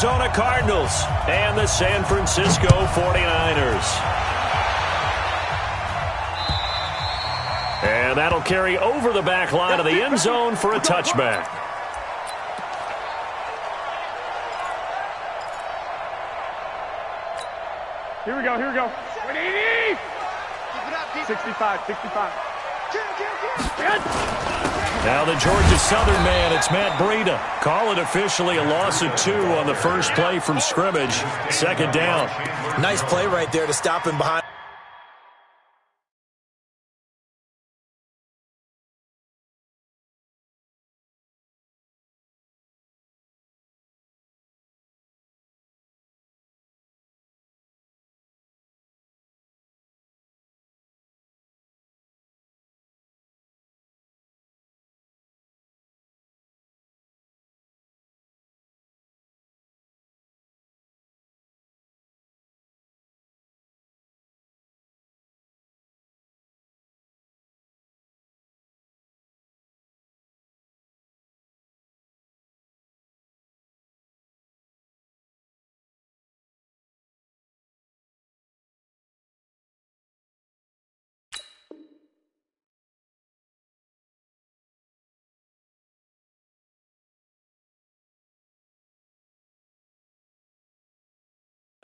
Arizona Cardinals and the San Francisco 49ers. And that'll carry over the back line of the end zone for a touchback. Here we go, here we go. 65, 65. Now the Georgia Southern man, it's Matt Breida. Call it officially a loss of 2 on the first play from scrimmage. Second down. Nice play right there to stop him behind.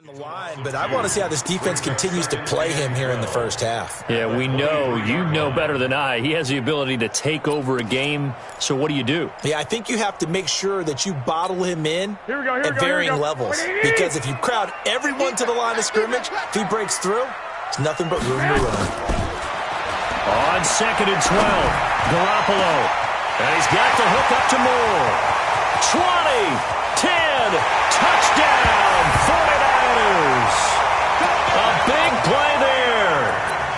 The line, but I want to see how this defense continues to play him here in the first half. Yeah, we know. You know better than I. He has the ability to take over a game. So what do you do? Yeah, I think you have to make sure that you bottle him in at varying levels. 180. Because if you crowd everyone to the line of scrimmage, if he breaks through, it's nothing but room to run. On 2nd and 12, Garoppolo. And he's got the hook up to Moore. 20, 10, touchdown, 49ers. A big play there.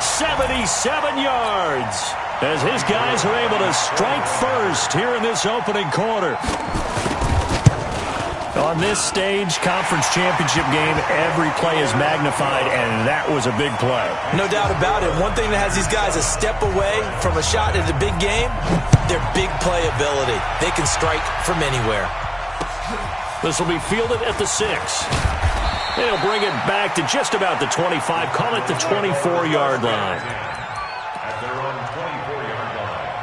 77 yards. As his guys are able to strike first here in this opening quarter. On this stage, conference championship game, every play is magnified, and that was a big play. No doubt about it. One thing that has these guys a step away from a shot at a big game, their big play ability. They can strike from anywhere. This will be fielded at the 6. They'll bring it back to just about the 25. Call it the 24-yard line. At their own 24-yard line.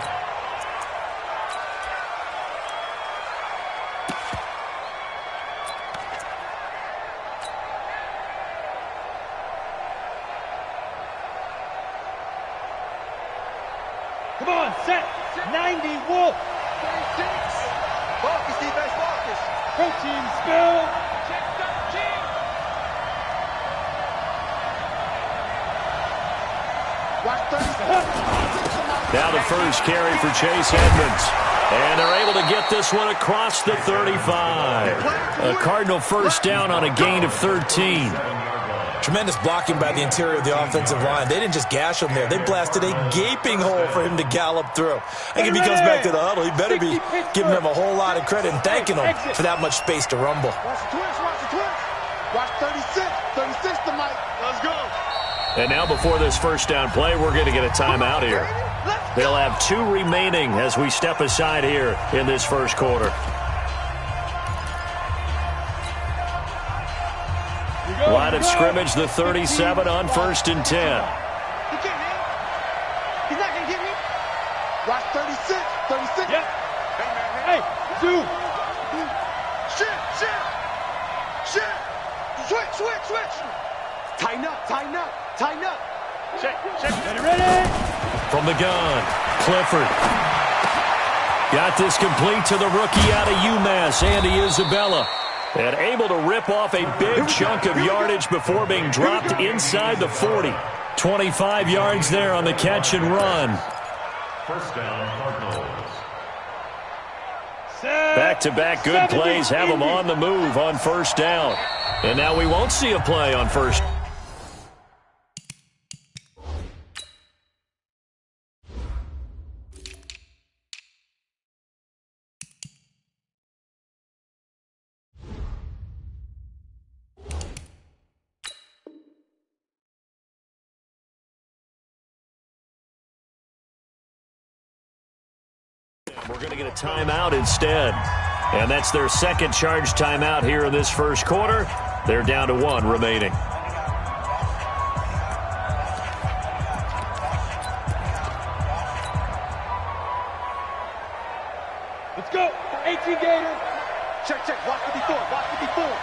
Come on, set. 90, Wolf. 36. Marcus, defense, Marcus. Protein spill. Check 13. Watch 36. Now the first carry for Chase Edmonds. And they're able to get this one across the 35. A Cardinal first down on a gain of 13. Tremendous blocking by the interior of the offensive line. They didn't just gash him there. They blasted a gaping hole for him to gallop through. I think if he comes back to the huddle, he better be giving him a whole lot of credit and thanking him for that much space to rumble. Watch the twist, watch the twist. Watch 36. 36 to Mike. Let's go. And now before this first down play, we're going to get a timeout here. They'll have 2 remaining as we step aside here in this first quarter. Line of scrimmage, the 37 on 1st and 10. He can't hit. He's not going to get me. Watch 36. 36. Yep. Hey, 2. Shit. Switch. Tighten up. Check. Ready? From the gun, Clifford. Got this complete to the rookie out of UMass, Andy Isabella. And able to rip off a big chunk of yardage before being dropped inside the 40. 25 yards there on the catch and run. First down, Cardinals. Back-to-back good plays have them on the move on first down. And now we won't see a play on first. We're going to get a timeout instead. And that's their second charge timeout here in this first quarter. They're down to 1 remaining. Let's go. 18 Gator. Check, check. Watch the before. Watch the before.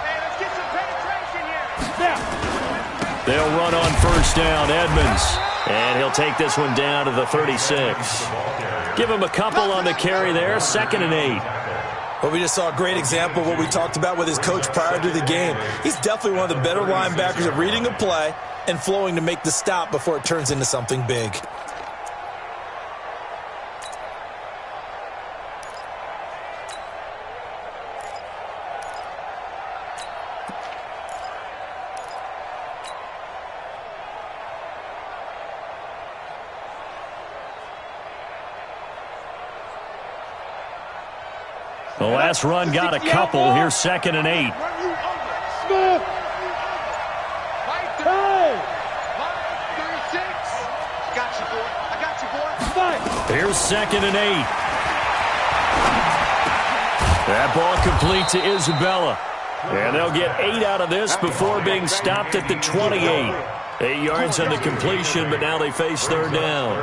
Hey, let's get some penetration here. Now. They'll run on first down, Edmonds. And he'll take this one down to the 36. Give him a couple on the carry there. 2nd and 8. Well, we just saw a great example of what we talked about with his coach prior to the game. He's definitely one of the better linebackers at reading a play and flowing to make the stop before it turns into something big. The last run got a couple. Here's 2nd and 8. Smith. Hey. 36. Got you, boy. I got you, boy. Here's 2nd and 8. That ball complete to Isabella. And they'll get 8 out of this before being stopped at the 28. 8 yards on the completion, but now they face 3rd down.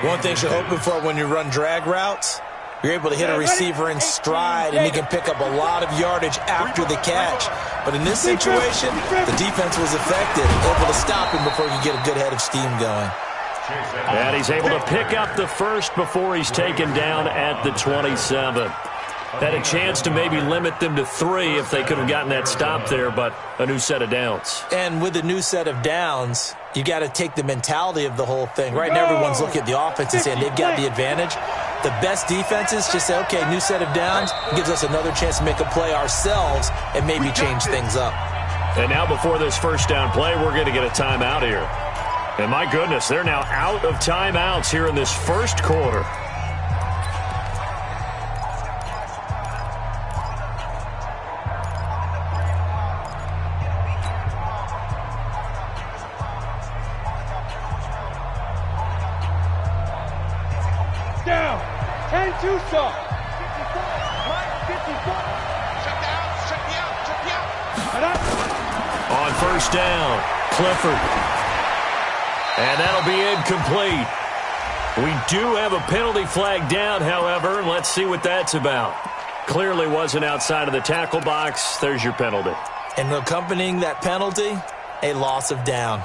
One thing you're hoping for when you run drag routes, you're able to hit a receiver in stride, and he can pick up a lot of yardage after the catch. But in this situation, the defense was effective, able to stop him before he could get a good head of steam going. And he's able to pick up the first before he's taken down at the 27. Had a chance to maybe limit them to 3 if they could have gotten that stop there, but a new set of downs. And with a new set of downs, you got to take the mentality of the whole thing. Right now, everyone's looking at the offense and saying they've got the advantage. The best defenses just say, okay, new set of downs, gives us another chance to make a play ourselves and maybe change things up. And now before this first down play, we're going to get a timeout here. And my goodness, they're now out of timeouts here in this first quarter. Down. 10 Tucson. 54. Check the out. Check the out. Check the out. On first down, Clifford. And that'll be incomplete. We do have a penalty flag down, however. Let's see what that's about. Clearly wasn't outside of the tackle box. There's your penalty. And accompanying that penalty, a loss of down.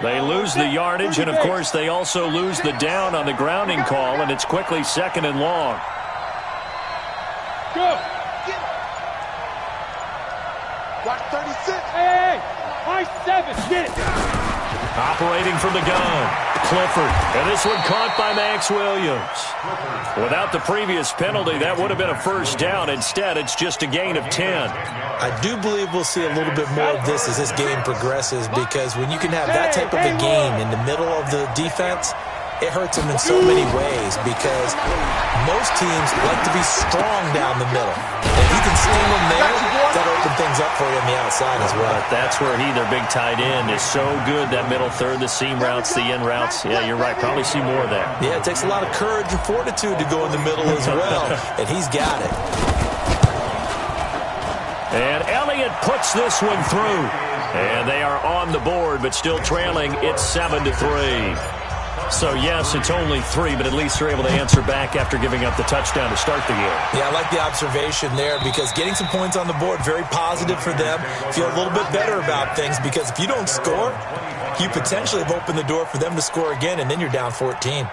They lose the yardage, and, of course, they also lose the down on the grounding call, and it's quickly 2nd and long. Go. Watch 36. Hey. High 7. Get it. Operating from the gun, Clifford. And this one caught by Max Williams. Without the previous penalty, that would have been a first down. Instead, it's just a gain of 10. I do believe we'll see a little bit more of this as this game progresses, because when you can have that type of a game in the middle of the defense, it hurts them in so many ways, because most teams like to be strong down the middle. If you can sting them there, that'll open things up for you on the outside as well. But that's where their big tight end, is so good, that middle third, the seam routes, the in routes. Yeah, you're right. Probably see more of that. Yeah, it takes a lot of courage and fortitude to go in the middle as well, and he's got it. And Elliott puts this one through. And they are on the board, but still trailing. It's 7-3. So, yes, it's only 3, but at least they're able to answer back after giving up the touchdown to start the game. Yeah, I like the observation there, because getting some points on the board, very positive for them. Feel a little bit better about things, because if you don't score, you potentially have opened the door for them to score again, and then you're down 14.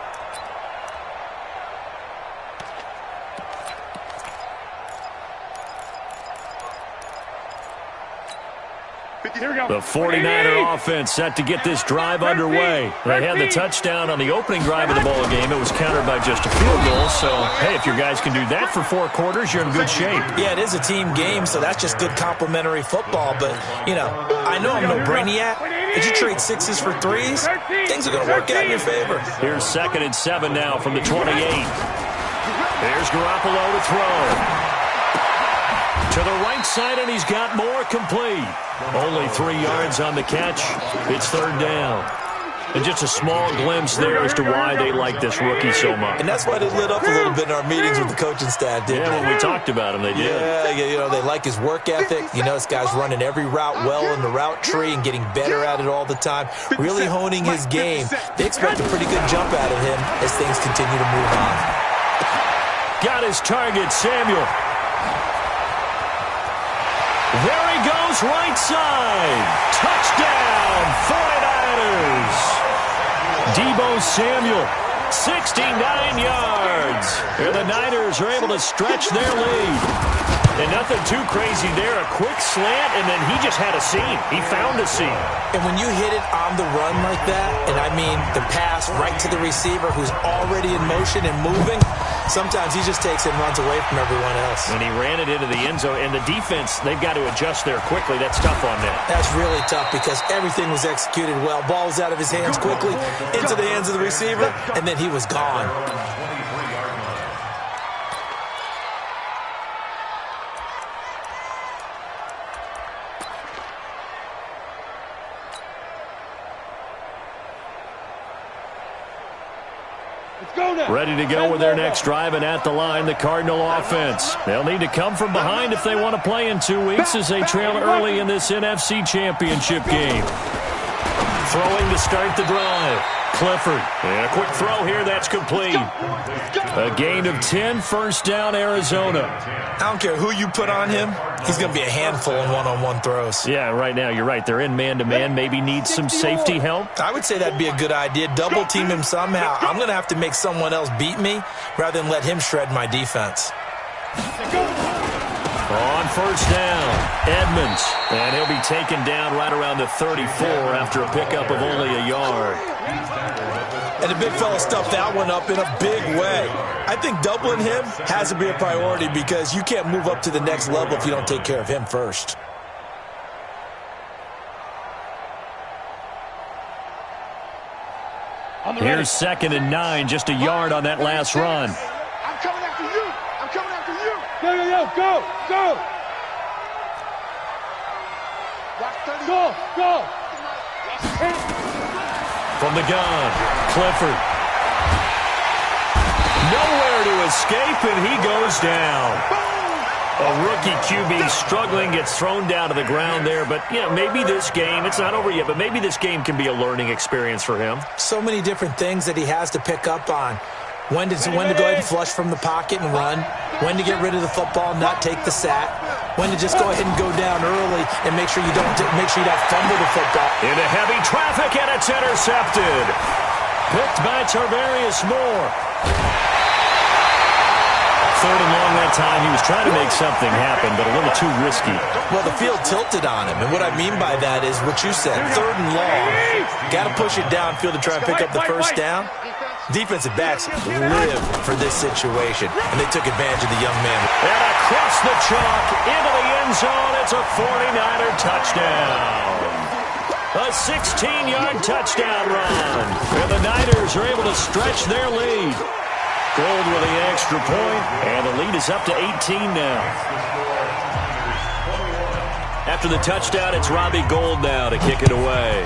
Here we go. The 49er offense set to get this drive underway. They had the touchdown on the opening drive of the ball game. It was countered by just a field goal. So, hey, if your guys can do that for 4 quarters, you're in good shape. Yeah, it is a team game, so that's just good complimentary football. But, you know, I know I'm no brainiac. Did you trade 6s for 3s? Things are going to work out in your favor. Here's 2nd and 7 now from the 28. Here's Garoppolo to throw. To the right side, and he's got more, complete. Only 3 yards on the catch. It's third down. And just a small glimpse there as to why they like this rookie so much. And that's why they lit up a little bit in our meetings with the coaching staff, didn't they? Yeah, when we talked about him, they did. Yeah, you know, they like his work ethic. You know, this guy's running every route well in the route tree and getting better at it all the time, really honing his game. They expect a pretty good jump out of him as things continue to move on. Got his target, Samuel. There he goes, right side. Touchdown, 49ers. Deebo Samuel, 69 yards. And the Niners are able to stretch their lead. And nothing too crazy there. A quick slant, and then he just had a seam. He found a seam. And when you hit it on the run like that, and I mean the pass right to the receiver who's already in motion and moving, sometimes he just takes it and runs away from everyone else. And he ran it into the end zone. And the defense, they've got to adjust there quickly. That's tough on them. That's really tough because everything was executed well. Ball was out of his hands quickly, into the hands of the receiver, and then he was gone. Ready to go with their next drive, and at the line, the Cardinal offense. They'll need to come from behind if they want to play in 2 weeks as they trail early in this NFC Championship game. Throwing to start the drive. Clifford. And a quick throw here. That's complete. A gain of 10, first down, Arizona. I don't care who you put on him. He's going to be a handful in one-on-one throws. Yeah, right now, you're right. They're in man-to-man. Maybe need some safety help. I would say that'd be a good idea. Double team him somehow. I'm going to have to make someone else beat me rather than let him shred my defense. On first down, Edmonds. And he'll be taken down right around the 34 after a pickup of only a yard. And the big fella stuffed that one up in a big way. I think doubling him has to be a priority because you can't move up to the next level if you don't take care of him first. Here's 2nd and 9, just a yard on that last run. I'm coming after you. I'm coming after you. Go. Go. From the gun, Clifford. Nowhere to escape, and he goes down. A rookie QB struggling, gets thrown down to the ground there. But, you know, maybe this game, it's not over yet, but maybe this game can be a learning experience for him. So many different things that he has to pick up on. When to go ahead and flush from the pocket and run. When to get rid of the football, not take the sack. When to just go ahead and go down early and make sure you don't fumble the football. Into heavy traffic, and it's intercepted. Picked by Tarvarius Moore. 3rd and long that time. He was trying to make something happen, but a little too risky. Well, the field tilted on him, and what I mean by that is what you said. 3rd and long. Got to push it downfield to try and pick up the first down. Defensive backs live for this situation, and they took advantage of the young man. And across the chalk, into the end zone, it's a 49er touchdown. A 16-yard touchdown run. And the Niners are able to stretch their lead. Gold with the extra point, and the lead is up to 18 now. After the touchdown, it's Robbie Gould now to kick it away.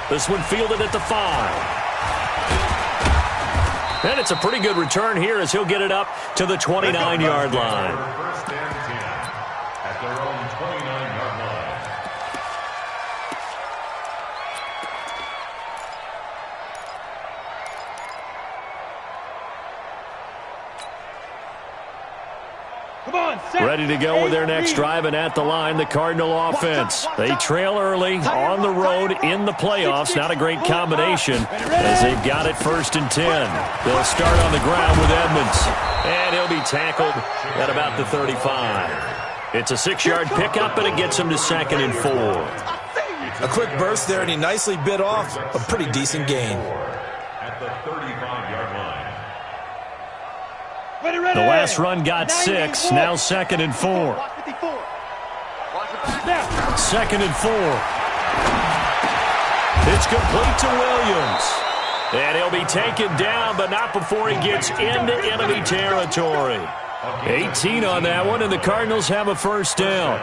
This one fielded at the 5. And it's a pretty good return here as he'll get it up to the 29-yard line. First and 10 at their own 29-yard line. Come on, set. Ready to go with their next drive, and at the line, the Cardinal offense. They trail early on the road in the playoffs. Not a great combination as they've got it 1st and 10. They'll start on the ground with Edmonds, and he'll be tackled at about the 35. It's a 6-yard pickup, and it gets him to 2nd and 4. A quick burst there, and he nicely bit off a pretty decent gain. At the 35-yard line. The last run got 6, now 2nd and 4. 2nd and 4. It's complete to Williams. And he'll be taken down, but not before he gets into enemy territory. 18 on that one, and the Cardinals have a first down.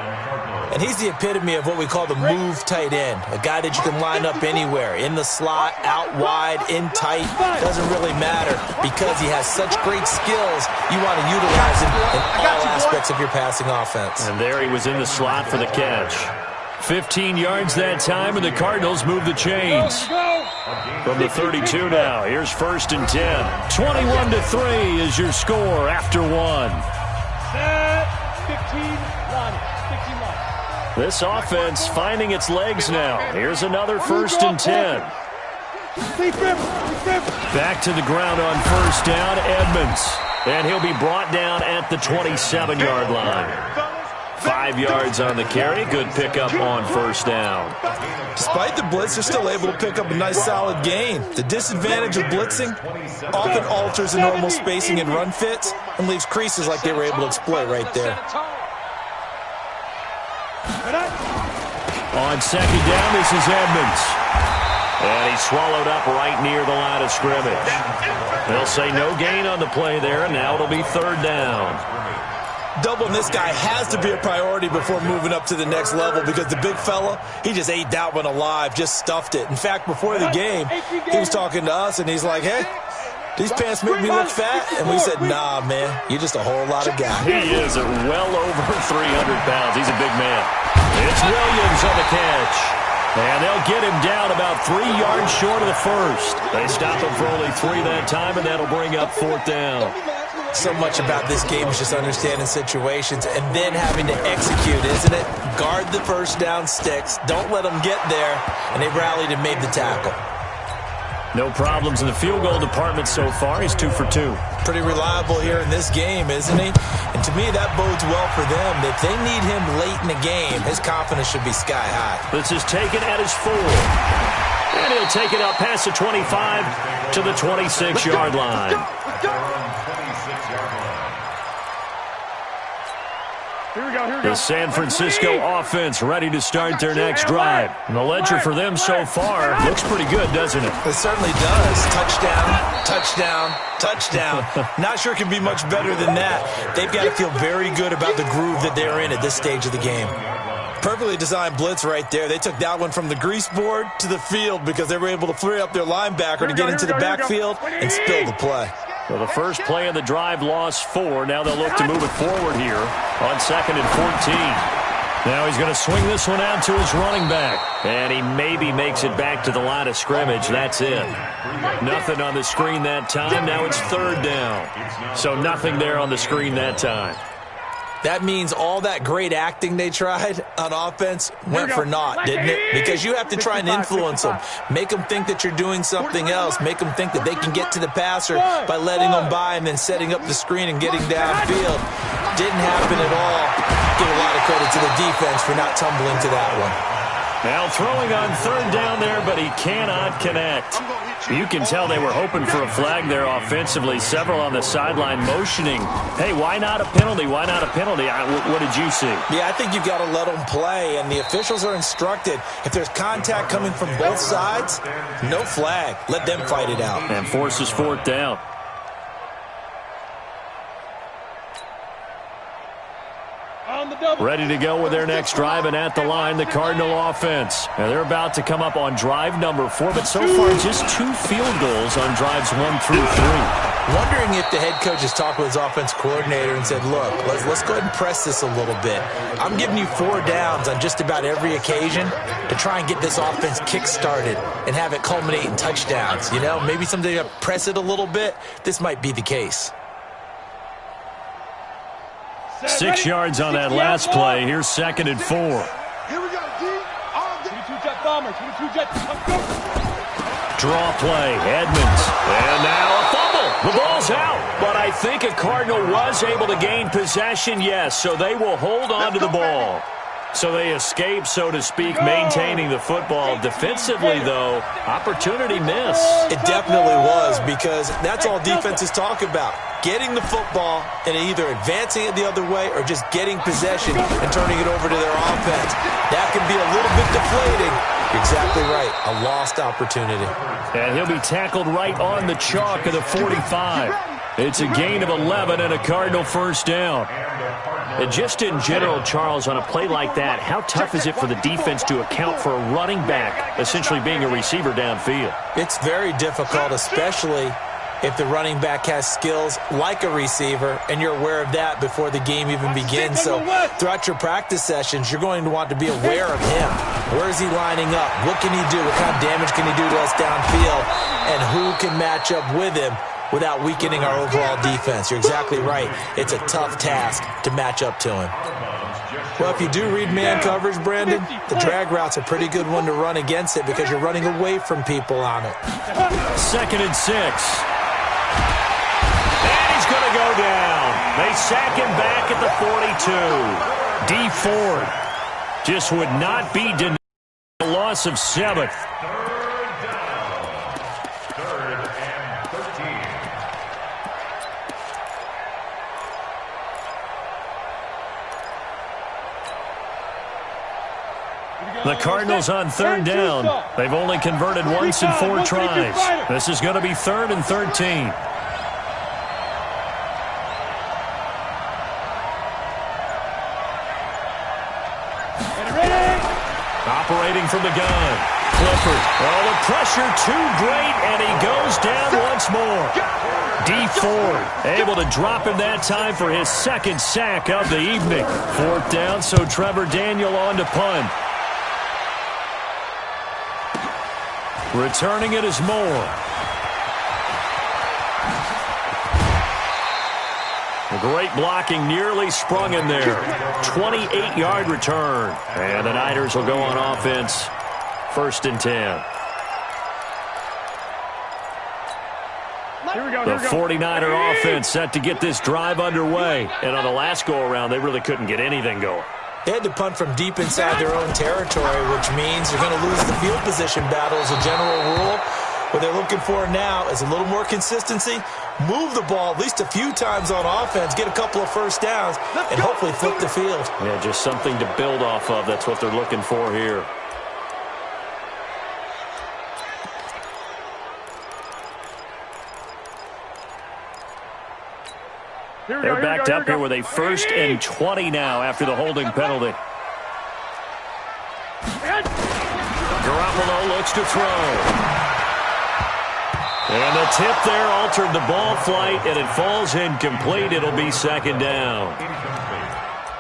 And he's the epitome of what we call the move tight end, a guy that you can line up anywhere, in the slot, out wide, in tight, doesn't really matter because he has such great skills. You want to utilize him in all aspects of your passing offense. And there he was in the slot for the catch. 15 yards that time, and the Cardinals move the chains. From the 32 now, here's 1st and 10. 21-3 is your score after one. 15 line. 15 line. This offense finding its legs now. Here's another 1st and 10. Back to the ground on 1st down, Edmonds. And he'll be brought down at the 27-yard line. 5 yards on the carry. Good pickup on 1st down. Despite the blitz, they're still able to pick up a nice solid gain. The disadvantage of blitzing often alters the normal spacing and run fits and leaves creases like they were able to exploit right there. On 2nd down, this is Edmonds. And he's swallowed up right near the line of scrimmage. They'll say no gain on the play there, and now it'll be 3rd down. Doubling this guy has to be a priority before moving up to the next level because the big fella, he just ate that one alive, just stuffed it. In fact, before the game, he was talking to us, and he's like, hey, these pants make me look fat? And we said, nah, man, you're just a whole lot of guy. He is at well over 300 pounds. He's a big man. It's Williams on the catch. And they'll get him down about 3 yards short of the first. They stop him for only 3 that time, and that'll bring up 4th down. So much about this game is just understanding situations and then having to execute, isn't it? Guard the 1st down sticks. Don't let them get there. And they rallied and made the tackle. No problems in the field goal department so far. He's 2 for 2. Pretty reliable here in this game, isn't he? And to me, that bodes well for them. If they need him late in the game, his confidence should be sky high. This is taken at his 4. And he'll take it up past the 25 to the 26-yard line. Here we go. The San Francisco offense ready to start their next drive. And the ledger for them so far looks pretty good, doesn't it? It certainly does. Touchdown, touchdown, touchdown. Not sure it can be much better than that. They've got to feel very good about the groove that they're in at this stage of the game. Perfectly designed blitz right there. They took that one from the grease board to the field because they were able to free up their linebacker to get into the backfield and spill the play. So the first play of the drive lost 4. Now they'll look to move it forward here on 2nd and 14. Now he's going to swing this one out to his running back. And he maybe makes it back to the line of scrimmage. That's it. Nothing on the screen that time. Now it's 3rd down. So nothing there on the screen that time. That means all that great acting they tried on offense went for naught, didn't it? Because you have to try and influence them. Make them think that you're doing something else. Make them think that they can get to the passer by letting them by and then setting up the screen and getting downfield. Didn't happen at all. Give a lot of credit to the defense for not tumbling to that one. Now throwing on 3rd down there, but he cannot connect. You can tell they were hoping for a flag there offensively. Several on the sideline motioning, hey, why not a penalty? Why not a penalty? What did you see? Yeah, I think you've got to let them play, and the officials are instructed. If there's contact coming from both sides, no flag. Let them fight it out. And forces 4th down. Ready to go with their next drive, and at the line, the Cardinal offense. Now they're about to come up on drive number 4, but so far just 2 field goals on drives 1 through 3. Wondering if the head coach has talked with his offense coordinator and said, look, let's go ahead and press this a little bit. I'm giving you 4 downs on just about every occasion to try and get this offense kick-started and have it culminate in touchdowns. You know, maybe someday you press it a little bit. This might be the case. 6 yards on that last play. Here's 2nd and 4. Here we go, D. 22 jet bombers. 22 jets. Let's go. Draw play. Edmonds. And now a fumble. The ball's out. But I think a Cardinal was able to gain possession, yes. So they will hold on to the ball. So they escape, so to speak, maintaining the football. Defensively, though, opportunity miss. It definitely was, because that's all defenses talk about. Getting the football and either advancing it the other way or just getting possession and turning it over to their offense. That can be a little bit deflating, You're exactly right. A lost opportunity. And he'll be tackled right on the chalk of the 45. It's a gain of 11 and a Cardinal first down. And just in general, Charles, on a play like that, how tough is it for the defense to account for a running back essentially being a receiver downfield? It's very difficult, especially if the running back has skills like a receiver, and you're aware of that before the game even begins. So throughout your practice sessions, you're going to want to be aware of him. Where is he lining up? What can he do? What kind of damage can he do to us downfield? And who can match up with him without weakening our overall defense? You're exactly right. It's a tough task to match up to him. Well, if you do read man coverage, Brandon, the drag route's a pretty good one to run against it because you're running away from people on it. 2nd and 6. And he's going to go down. They sack him back at the 42. D Ford just would not be denied a loss of 7. The Cardinals on 3rd down. They've only converted once in 4 tries. This is going to be 3rd and 13. Operating from the gun. Clifford. Oh, the pressure too great, and he goes down once more. D Ford able to drop him that time for his 2nd sack of the evening. 4th down, so Trevor Daniel on to punt. Returning it is Moore. A great blocking, nearly sprung in there. 28-yard return. And the Niners will go on offense. 1st and 10. The 49er offense set to get this drive underway. And on the last go-around, they really couldn't get anything going. They had to punt from deep inside their own territory, which means you're going to lose the field position battle as a general rule. What they're looking for now is a little more consistency, move the ball at least a few times on offense, get a couple of first downs, and hopefully flip the field. Yeah, just something to build off of. That's what they're looking for here. They're backed up here with a 1st and 20 now after the holding penalty. Garoppolo looks to throw. And the tip there altered the ball flight, and it falls incomplete. It'll be 2nd down.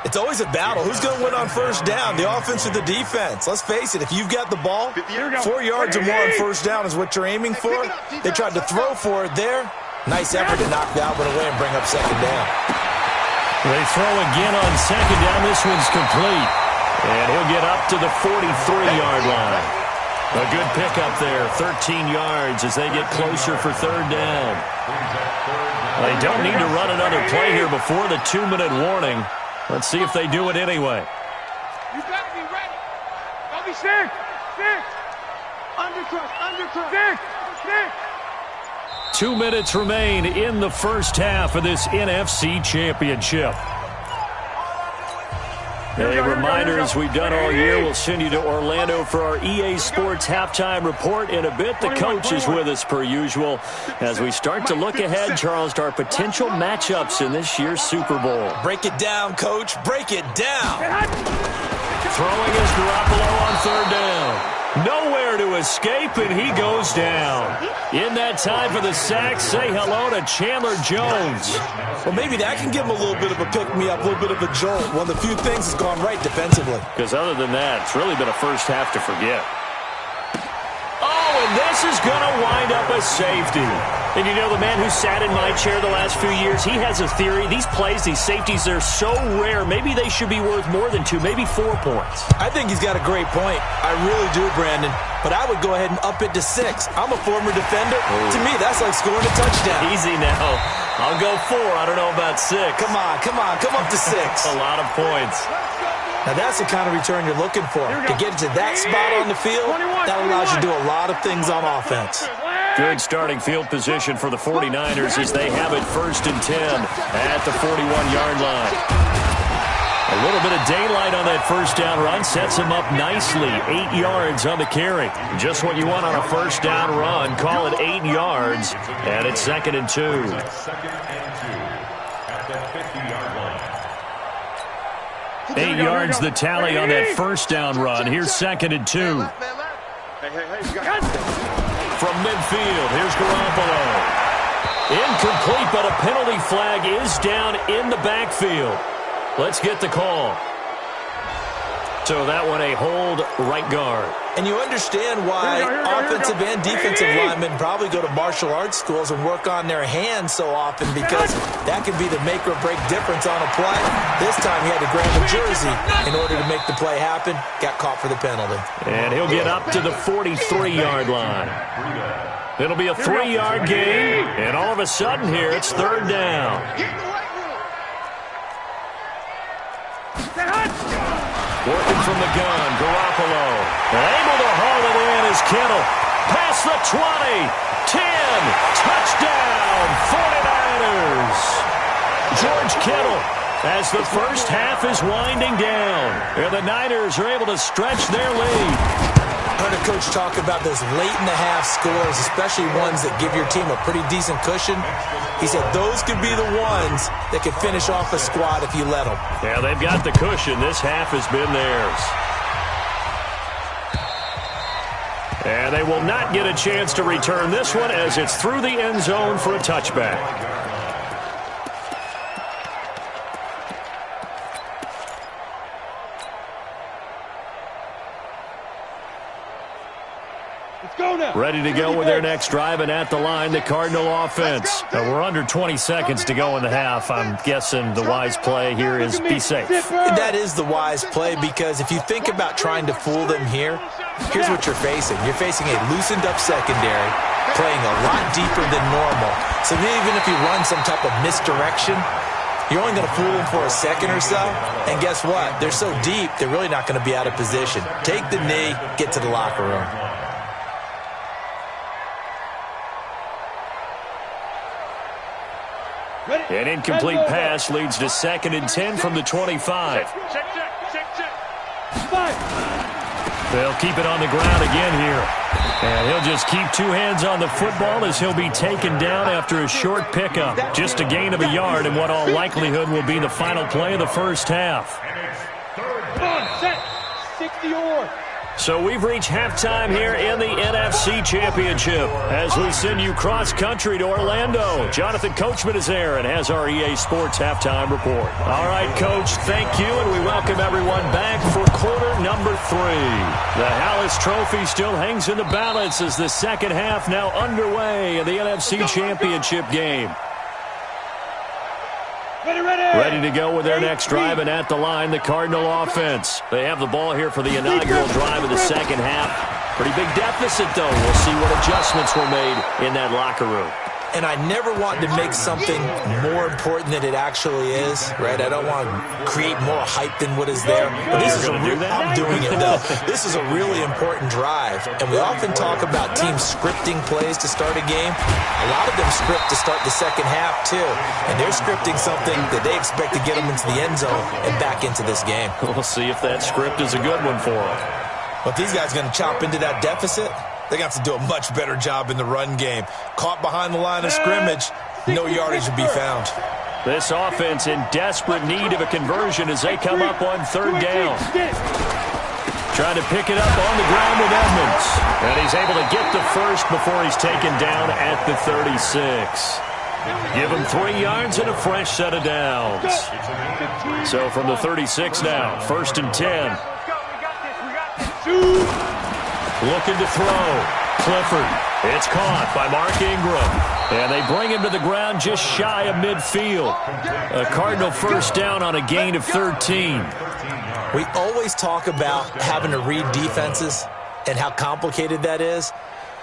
It's always a battle. Who's going to win on 1st down, the offense or the defense? Let's face it, if you've got the ball, 4 yards or more on 1st down is what you're aiming for. They tried to throw for it there. Nice effort to knock that one away and bring up 2nd down. They throw again on 2nd down. This one's complete. And he'll get up to the 43-yard line. A good pickup there, 13 yards as they get closer for 3rd down. They don't need to run another play here before the 2-minute warning. Let's see if they do it anyway. You better be ready. Don't be sick. Undercrush. 2 minutes remain in the 1st half of this NFC Championship. A reminder, as we've done all year, we'll send you to Orlando for our EA Sports halftime report in a bit. The coach is with us per usual as we start to look ahead, Charles, to our potential matchups in this year's Super Bowl. Break it down, Coach. Break it down. Throwing is Garoppolo on 3rd down. Nowhere to escape, and he goes down. In that time for the sack, say hello to Chandler Jones. Well, maybe that can give him a little bit of a pick-me-up, a little bit of a jolt. One of the few things that's gone right defensively. Because other than that, it's really been a 1st half to forget. Oh, and this is going to wind up a safety. And you know, the man who sat in my chair the last few years, he has a theory. These plays, these safeties, they're so rare. Maybe they should be worth more than 2, maybe 4 points. I think he's got a great point. I really do, Brandon. But I would go ahead and up it to 6. I'm a former defender. To me, that's like scoring a touchdown. Easy now. I'll go 4. I don't know about 6. Come on. Come up to 6. A lot of points. Now, that's the kind of return you're looking for. To get to that spot on the field, that allows you to do a lot of things on offense. Good starting field position for the 49ers as they have it 1st and 10 at the 41-yard line. A little bit of daylight on that first down run sets him up nicely. 8 yards on the carry. Just what you want on a first down run. Call it 8 yards, and it's 2nd and 2. 2nd and 2 at the 50-yard line. 8 yards the tally on that first down run. Here's 2nd and 2. From midfield, here's Garoppolo. Incomplete, but a penalty flag is down in the backfield. Let's get the call. So that one a hold right guard. And you understand why offensive and defensive linemen probably go to martial arts schools and work on their hands so often, because that can be the make or break difference on a play. This time he had to grab a jersey in order to make the play happen. Got caught for the penalty. And he'll get up to the 43-yard line. It'll be a 3-yard gain, and all of a sudden here it's 3rd down. Working from the gun, Garoppolo. Able to haul it in is Kittle. Past the 20, 10, touchdown, 49ers. George Kittle, as the first half is winding down, and the Niners are able to stretch their lead. I heard a coach talk about those late-in-the-half scores, especially ones that give your team a pretty decent cushion. He said those could be the ones that could finish off a squad if you let them. Yeah, they've got the cushion. This half has been theirs. And they will not get a chance to return this one as it's through the end zone for a touchback. Ready to go with their next drive, and at the line, the Cardinal offense. We're under 20 seconds to go in the half. I'm guessing the wise play here is be safe. That is the wise play, because if you think about trying to fool them here, here's what you're facing. You're facing a loosened-up secondary, playing a lot deeper than normal. So even if you run some type of misdirection, you're only going to fool them for a second or so. And guess what? They're so deep, they're really not going to be out of position. Take the knee, get to the locker room. An incomplete pass leads to 2nd and 10 from the 25. They'll keep it on the ground again here. And he'll just keep 2 hands on the football as he'll be taken down after a short pickup. Just a gain of a yard in what all likelihood will be the final play of the first half. Come on, set. 60-or. So we've reached halftime here in the NFC Championship as we send you cross-country to Orlando. Jonathan Coachman is there and has our EA Sports halftime report. All right, Coach, thank you, and we welcome everyone back for quarter number 3. The Hallis Trophy still hangs in the balance as the second half now underway in the NFC Championship game. Ready to go with their next drive, and at the line, the Cardinal offense. They have the ball here for the inaugural drive of the second half. Pretty big deficit, though. We'll see what adjustments were made in that locker room. And I never want to make something more important than it actually is, right? I don't want to create more hype than what is there. But this is I'm doing it, though. This is a really important drive. And we often talk about teams scripting plays to start a game. A lot of them script to start the second half, too. And they're scripting something that they expect to get them into the end zone and back into this game. We'll see if that script is a good one for them. But these guys going to chop into that deficit? They're going to have to do a much better job in the run game. Caught behind the line of scrimmage, no yardage will be found. This offense in desperate need of a conversion as they come up on 3rd down. Trying to pick it up on the ground with Edmonds. And he's able to get the first before he's taken down at the 36. Give him 3 yards and a fresh set of downs. So from the 36 now, 1st and 10. Looking to throw. Clifford. It's caught by Mark Ingram. And they bring him to the ground just shy of midfield. A Cardinal first down on a gain of 13. We always talk about having to read defenses and how complicated that is.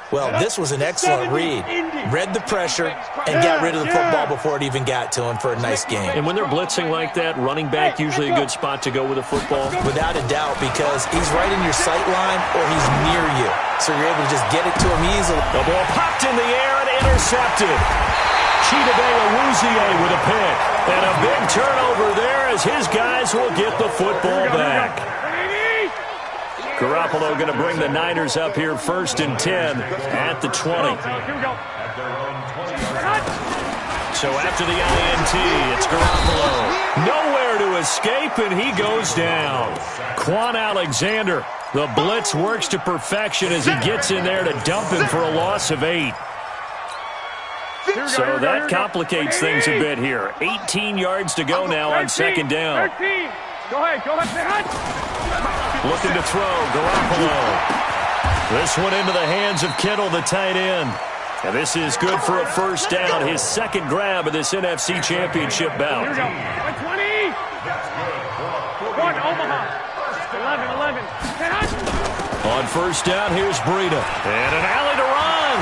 Well, this was an excellent read. Read the pressure and got rid of the football before it even got to him for a nice game. And when they're blitzing like that, running back usually a good spot to go with a football? Without a doubt, because he's right in your sight line or he's near you. So you're able to just get it to him easily. The ball popped in the air and intercepted. Chidobe Awuzie with a pick. And a big turnover there as his guys will get the football back. Garoppolo going to bring the Niners up here 1st and 10 at the 20. So after the INT, it's Garoppolo. Nowhere to escape, and he goes down. Quan Alexander, the blitz works to perfection as he gets in there to dump him for a loss of 8. So that complicates things a bit here. 18 yards to go now on 2nd down. Go ahead. Looking to throw, Garoppolo. This one into the hands of Kittle, the tight end. And this is good for a 1st down, his 2nd grab of this NFC Championship bout. Here we go. 120. 1, Omaha. 11. On 1st down, here's Breida. And an alley to run.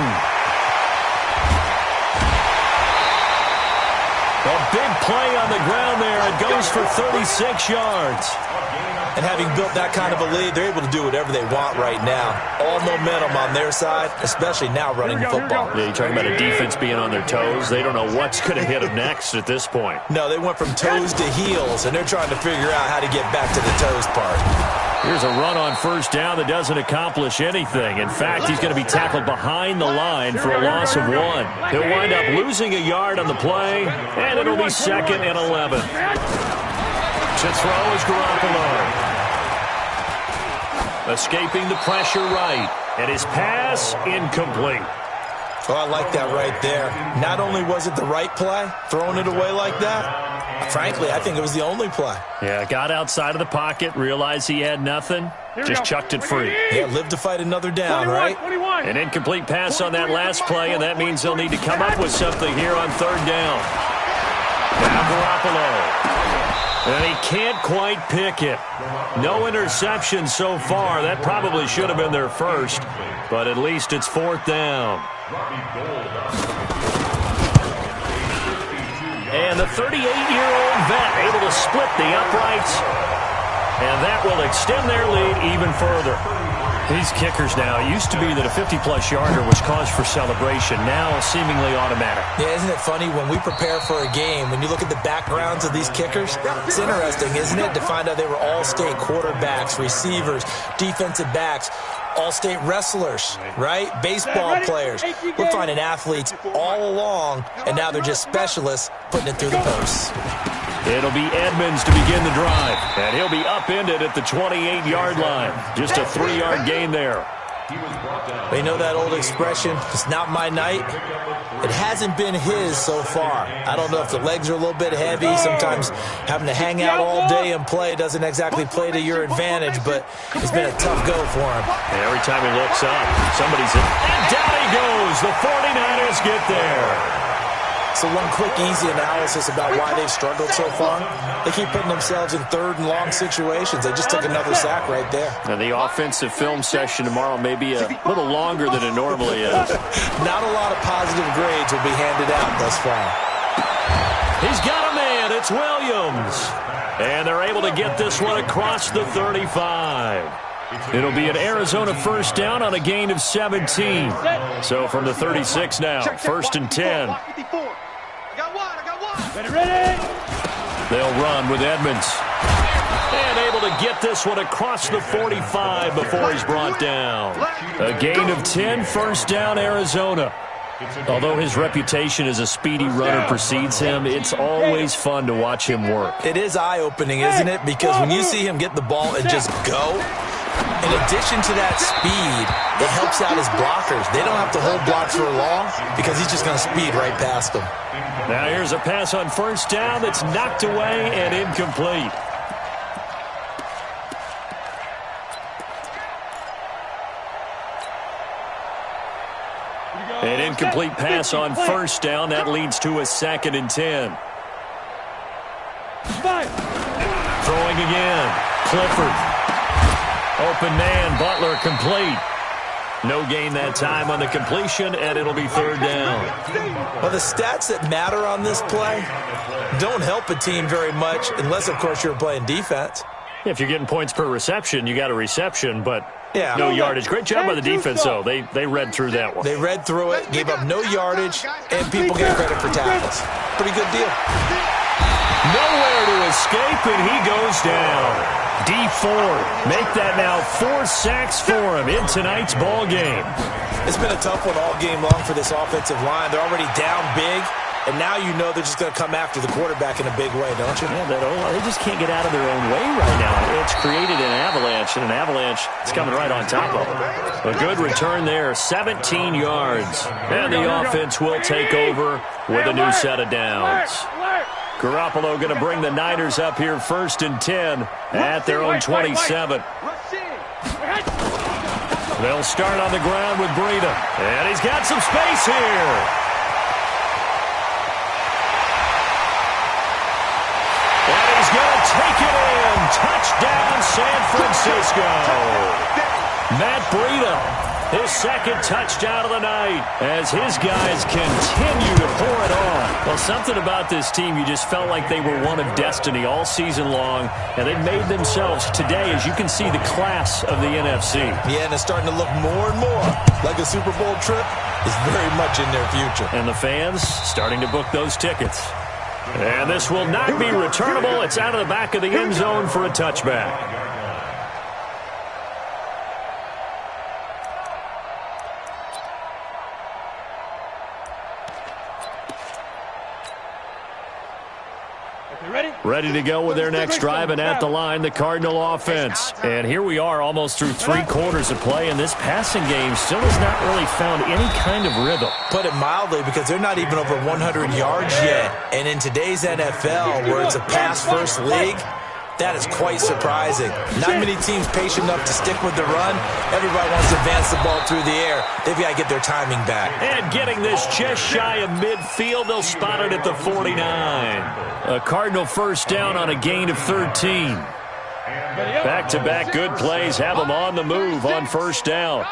A big play on the ground there. It goes for 36 yards. And having built that kind of a lead, they're able to do whatever they want right now. All momentum on their side, especially now running the football. Yeah, you're talking about a defense being on their toes. They don't know what's going to hit them next at this point. No, they went from toes to heels, and they're trying to figure out how to get back to the toes part. Here's a run on 1st down that doesn't accomplish anything. In fact, he's going to be tackled behind the line for a loss of 1. He'll wind up losing a yard on the play, and it'll be 2nd and 11. To throw is Garoppolo. Escaping the pressure right. And his pass incomplete. Oh, I like that right there. Not only was it the right play, throwing it away like that, frankly, I think it was the only play. Yeah, got outside of the pocket, realized he had nothing, just chucked it free. Yeah, live to fight another down, right? An incomplete pass on that last play, and that means they'll need to come up with something here on 3rd down. Now Garoppolo. And he can't quite pick it. No interception so far. That probably should have been their first, but at least it's 4th down. And the 38-year-old vet able to split the uprights, and that will extend their lead even further. These kickers now, it used to be that a 50-plus yarder was cause for celebration, now seemingly automatic. Yeah, isn't it funny when we prepare for a game, when you look at the backgrounds of these kickers, it's interesting, isn't it, to find out they were all-state quarterbacks, receivers, defensive backs, all-state wrestlers, right? Baseball players. We're finding athletes all along, and now they're just specialists putting it through the posts. It'll be Edmonds to begin the drive, and he'll be upended at the 28-yard line. Just a 3-yard gain there. You know that old expression, it's not my night? It hasn't been his so far. I don't know if the legs are a little bit heavy. Sometimes having to hang out all day and play doesn't exactly play to your advantage, but it's been a tough go for him. And every time he looks up, somebody's in. And down he goes. The 49ers get there. So one quick, easy analysis about why they've struggled so far. They keep putting themselves in 3rd and long situations. They just took another sack right there. Now the offensive film session tomorrow may be a little longer than it normally is. Not a lot of positive grades will be handed out thus far. He's got a man. It's Williams. And they're able to get this one across the 35. It'll be an Arizona 1st down on a gain of 17. So from the 36 now, 1st and 10. Ready. They'll run with Edmonds. And able to get this one across the 45 before he's brought down. A gain of 10, 1st down Arizona. Although his reputation as a speedy runner precedes him, it's always fun to watch him work. It is eye-opening, isn't it? Because when you see him get the ball and just go, in addition to that speed, it helps out his blockers. They don't have to hold blocks for long because he's just going to speed right past them. Now here's a pass on 1st down that's knocked away and incomplete. An incomplete pass on 1st down. That leads to a 2nd and 10. Throwing again. Clifford. Open man, Butler complete. No gain that time on the completion, and it'll be 3rd down. Well, the stats that matter on this play don't help a team very much unless, of course, you're playing defense. If you're getting points per reception, you got a reception, but yeah, no yardage. Great job by the defense, though. They read through that one. They read through it, gave up no yardage, and people get credit for tackles. Pretty good deal. Nowhere to escape, and he goes down. Dee Ford make that now 4 sacks for him in tonight's ball game. It's been a tough one all game long for this offensive line. They're already down big, and now you know they're just going to come after the quarterback in a big way, don't you? Yeah, they just can't get out of their own way right now. It's created an avalanche, and an avalanche is coming right on top of them. A good return there, 17 yards. And the offense will take over with a new set of downs. Garoppolo going to bring the Niners up here 1st and 10 at their own 27. They'll start on the ground with Breida. And he's got some space here. And he's going to take it in. Touchdown, San Francisco. Matt Breida, his 2nd touchdown of the night as his guys continue to pour it on. Well, something about this team, you just felt like they were one of destiny all season long, and they've made themselves today, as you can see, the class of the NFC. Yeah, and it's starting to look more and more like a Super Bowl trip is very much in their future. And the fans starting to book those tickets. And this will not be returnable. It's out of the back of the end zone for a touchback. Ready to go with their next drive, and at the line, the Cardinal offense. And here we are almost through 3 quarters of play, and this passing game still has not really found any kind of rhythm. Put it mildly, because they're not even over 100 yards yet. And in today's NFL, where it's a pass-first league, that is quite surprising. Not many teams patient enough to stick with the run. Everybody wants to advance the ball through the air. They've got to get their timing back. And getting this just shy of midfield, they'll spot it at the 49. A Cardinal first down on a gain of 13. Back-to-back good plays have them on the move on first down.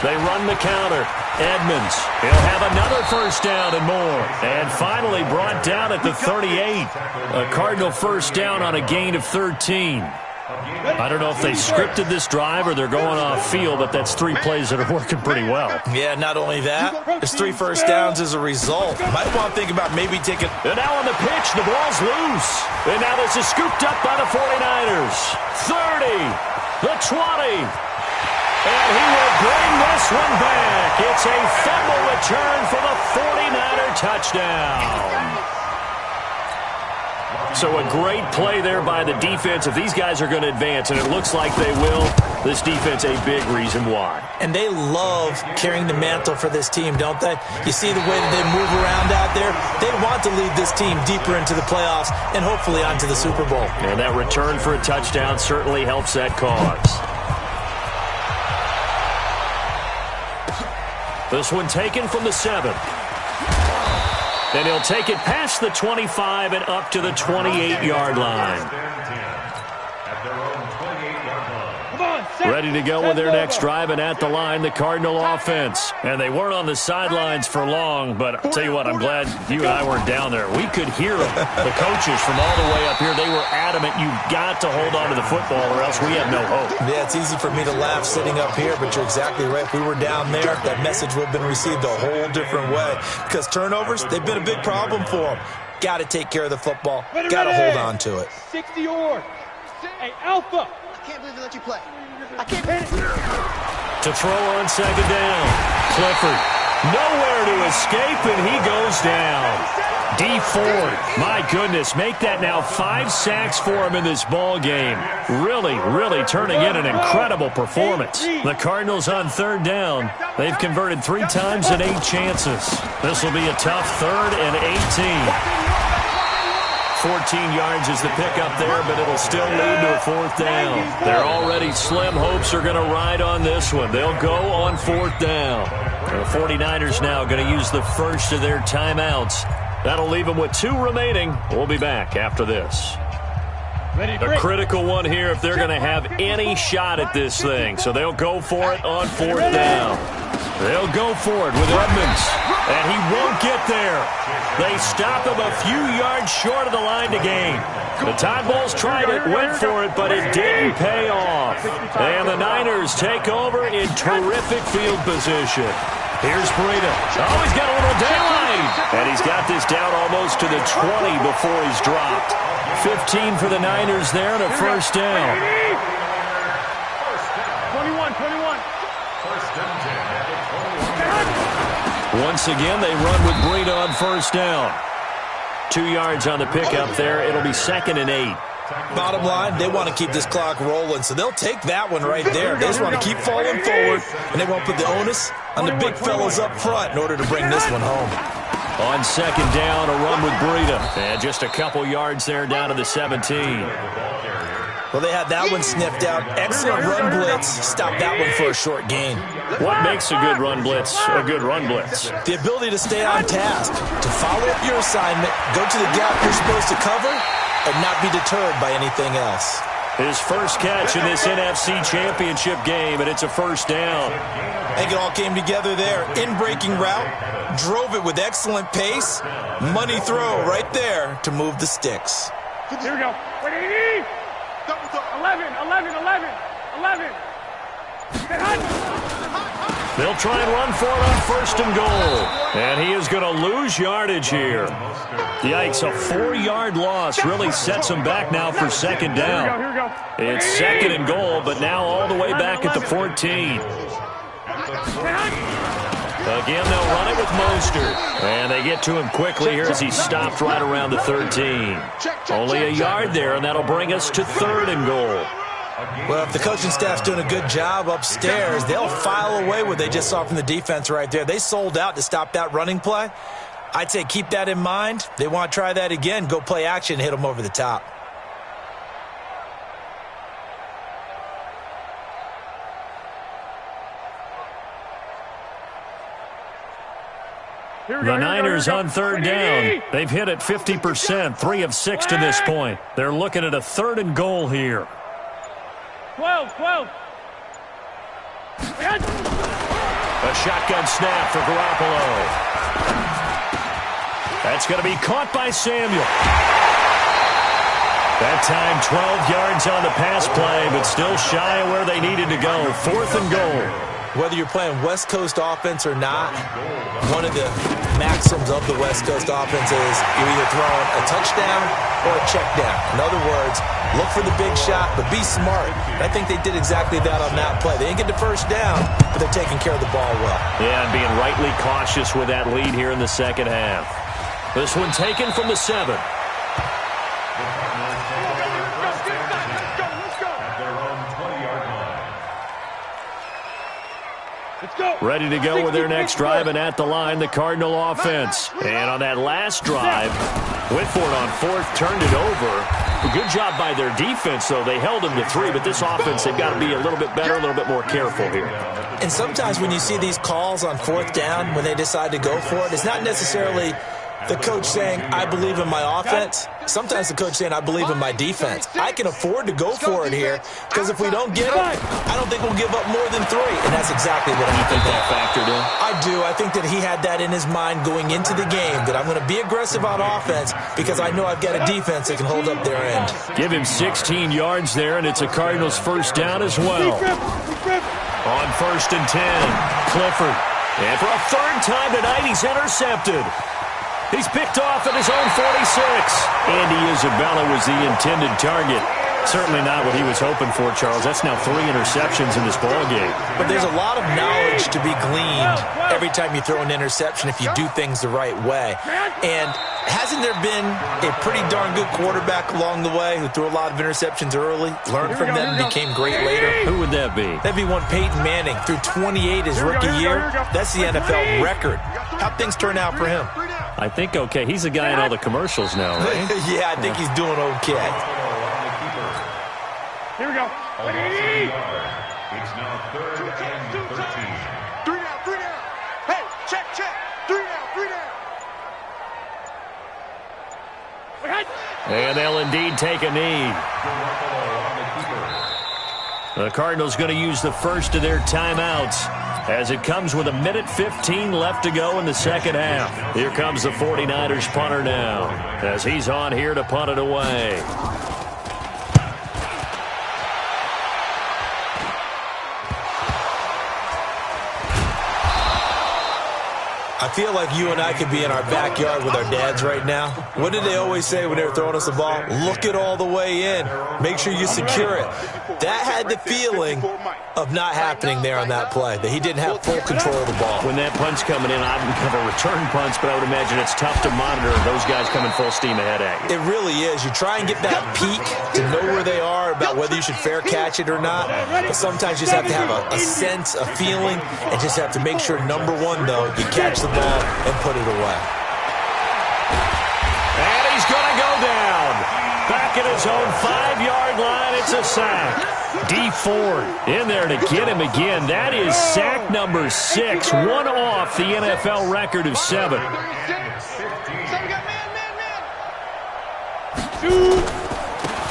They run the counter. Edmonds, he'll have another first down and more. And finally brought down at the 38. A Cardinal first down on a gain of 13. I don't know if they scripted this drive or they're going off field, but that's 3 plays that are working pretty well. Yeah, not only that, there's 3 first downs as a result. Might want to think about maybe taking... And now on the pitch, the ball's loose. And now this is scooped up by the 49ers. 30, the 20. And he will bring this one back. It's a fumble return for the 49er touchdown. So a great play there by the defense. If these guys are going to advance, and it looks like they will, this defense a big reason why. And they love carrying the mantle for this team, don't they? You see the way that they move around out there? They want to lead this team deeper into the playoffs and hopefully onto the Super Bowl. And that return for a touchdown certainly helps that cause. This one taken from the 7. And he'll take it past the 25 and up to the 28-yard line. Ready to go with their next drive, and at the line, the Cardinal offense. And they weren't on the sidelines for long, but I'll tell you what, I'm glad you and I weren't down there. We could hear them. The coaches from all the way up here, they were adamant, you've got to hold on to the football or else we have no hope. Yeah, it's easy for me to laugh sitting up here, but you're exactly right. If we were down there, that message would have been received a whole different way. Because turnovers, they've been a big problem for them. Got to take care of the football. Got to hold on to it. 60 or hey, Alpha. I can't believe they let you play. I can't hit it. To throw on second down. Clifford, nowhere to escape, and he goes down. Dee Ford, my goodness, make that now 5 sacks for him in this ball game. Really, really turning in an incredible performance. The Cardinals on third down. They've converted 3 times in 8 chances. This will be a tough 3rd and 18. 14 yards is the pickup there, but it'll still lead to a 4th down. They're already slim hopes are going to ride on this one. They'll go on 4th down. The 49ers now going to use the first of their timeouts. That'll leave them with 2 remaining. We'll be back after this. A critical one here if they're going to have any shot at this thing. So they'll go for it on 4th down. They'll go for it with Edmonds. And he won't get there. They stop him a few yards short of the line to gain. The Tide Bulls tried it, went for it, but it didn't pay off. And the Niners take over in terrific field position. Here's Breida. Oh, he's got a little daylight. And he's got this down almost to the 20 before he's dropped. 15 for the Niners there and a first down. 21. First and 10. Once again, they run with Breida on first down. 2 yards on the pickup there. It'll be 2nd and 8. Bottom line, they want to keep this clock rolling, so they'll take that one right there. They just want to keep falling forward, and they won't put the onus on the big fellas up front in order to bring this one home. On 2nd down, a run with Breida. And just a couple yards there down to the 17. Well, they had that one sniffed out. Excellent run blitz. Stop that one for a short gain. What makes a good run blitz a good run blitz? The ability to stay on task, to follow up your assignment, go to the gap you're supposed to cover, and not be deterred by anything else. His first catch in this NFC Championship game, and it's a first down. I think it all came together there. In-breaking route, drove it with excellent pace. Money throw right there to move the sticks. Here we go. 11. They'll try and run for it on 1st and goal. And he is going to lose yardage here. Yikes, a 4-yard loss really sets him back now for 2nd down. Here we go. It's 2nd and goal, but now all the way back at the 14. Again, they'll run it with Mostert. And they get to him quickly here as he stopped right around the 13. Only a yard there, and that'll bring us to 3rd and goal. Well, if the coaching staff's doing a good job upstairs, they'll file away what they just saw from the defense right there. They sold out to stop that running play. I'd say keep that in mind. They want to try that again. Go play action, hit them over the top. The Niners on 3rd down. They've hit it 50%, 3 of 6 to this point. They're looking at a 3rd and goal here. 12. A shotgun snap for Garoppolo. That's going to be caught by Samuel. That time 12 yards on the pass play, but still shy of where they needed to go. 4th and goal. Whether you're playing West Coast offense or not, one of the maxims of the West Coast offense is you're either throwing a touchdown or a check down. In other words, look for the big shot, but be smart. I think they did exactly that on that play. They didn't get the first down, but they're taking care of the ball well. Yeah, and being rightly cautious with that lead here in the 2nd half. This one taken from the 7. Ready to go with their next drive, and at the line, the Cardinal offense. And on that last drive, went for it on 4th, turned it over. A good job by their defense, though. They held them to 3, but this offense, they've got to be a little bit better, a little bit more careful here. And sometimes when you see these calls on 4th down, when they decide to go for it, it's not necessarily the coach saying, I believe in my offense. Sometimes the coach saying, I believe in my defense. I can afford to go for it here because if we don't get it, I don't think we'll give up more than 3. And that's exactly what I think that factored in. I do. I think that he had that in his mind going into the game, that I'm going to be aggressive on offense because I know I've got a defense that can hold up their end. Give him 16 yards there, and it's a Cardinals first down as well. On 1st and 10, Clifford. And for a 3rd time tonight, he's intercepted. He's picked off at his own 46. Andy Isabella was the intended target. Certainly not what he was hoping for, Charles. That's now 3 interceptions in this ballgame. But there's a lot of knowledge to be gleaned every time you throw an interception if you do things the right way. And hasn't there been a pretty darn good quarterback along the way who threw a lot of interceptions early, learned from them, and became great later? Who would that be? That'd be one Peyton Manning. Threw 28 his rookie year. That's the NFL record. How'd things turn out for him? I think okay. He's the guy in all the commercials now, right? Yeah, I think he's doing okay. Here we go. It's now 3rd and 13. 3 down. Hey, check. 3 down. And they'll indeed take a knee. The Cardinals going to use the first of their timeouts as it comes with 1:15 left to go in the second half. Here comes the 49ers punter now as he's on here to punt it away. I feel like you and I could be in our backyard with our dads right now. What did they always say when they were throwing us the ball? Look it all the way in. Make sure you secure it. That had the feeling of not happening there on that play, that he didn't have full control of the ball. When that punt's coming in, I wouldn't cover return punts, but I would imagine it's tough to monitor those guys coming full steam ahead at you. It really is. You try and get that peek to know where they are about whether you should fair catch it or not. But sometimes you just have to have a sense, a feeling, and just have to make sure, number one, though, you catch the ball and put it away. And he's going to go down. Back at his own 5-yard line, it's a sack. D Ford in there to get him again. That is sack number 6, one off the NFL record of 7.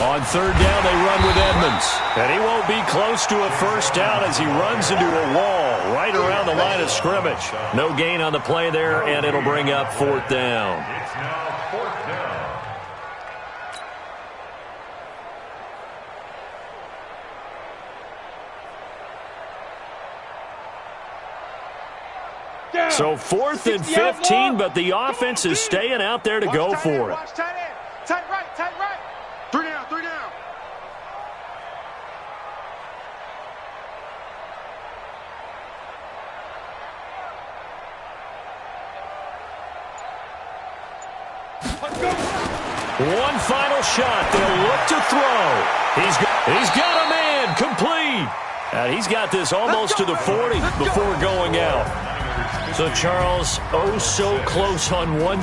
On third down, they run with Edmonds. And he won't be close to a first down as he runs into a wall right around the line of scrimmage. No gain on the play there, and it'll bring up 4th down. It's now 4th down. So 4th and 15, but the offense is staying out there to go for it. Tight right, tight right. 3 down, 3 down. One final shot. They'll look to throw. He's got a man complete. And he's got this almost to the 40 before going out. So, Charles, oh so close on one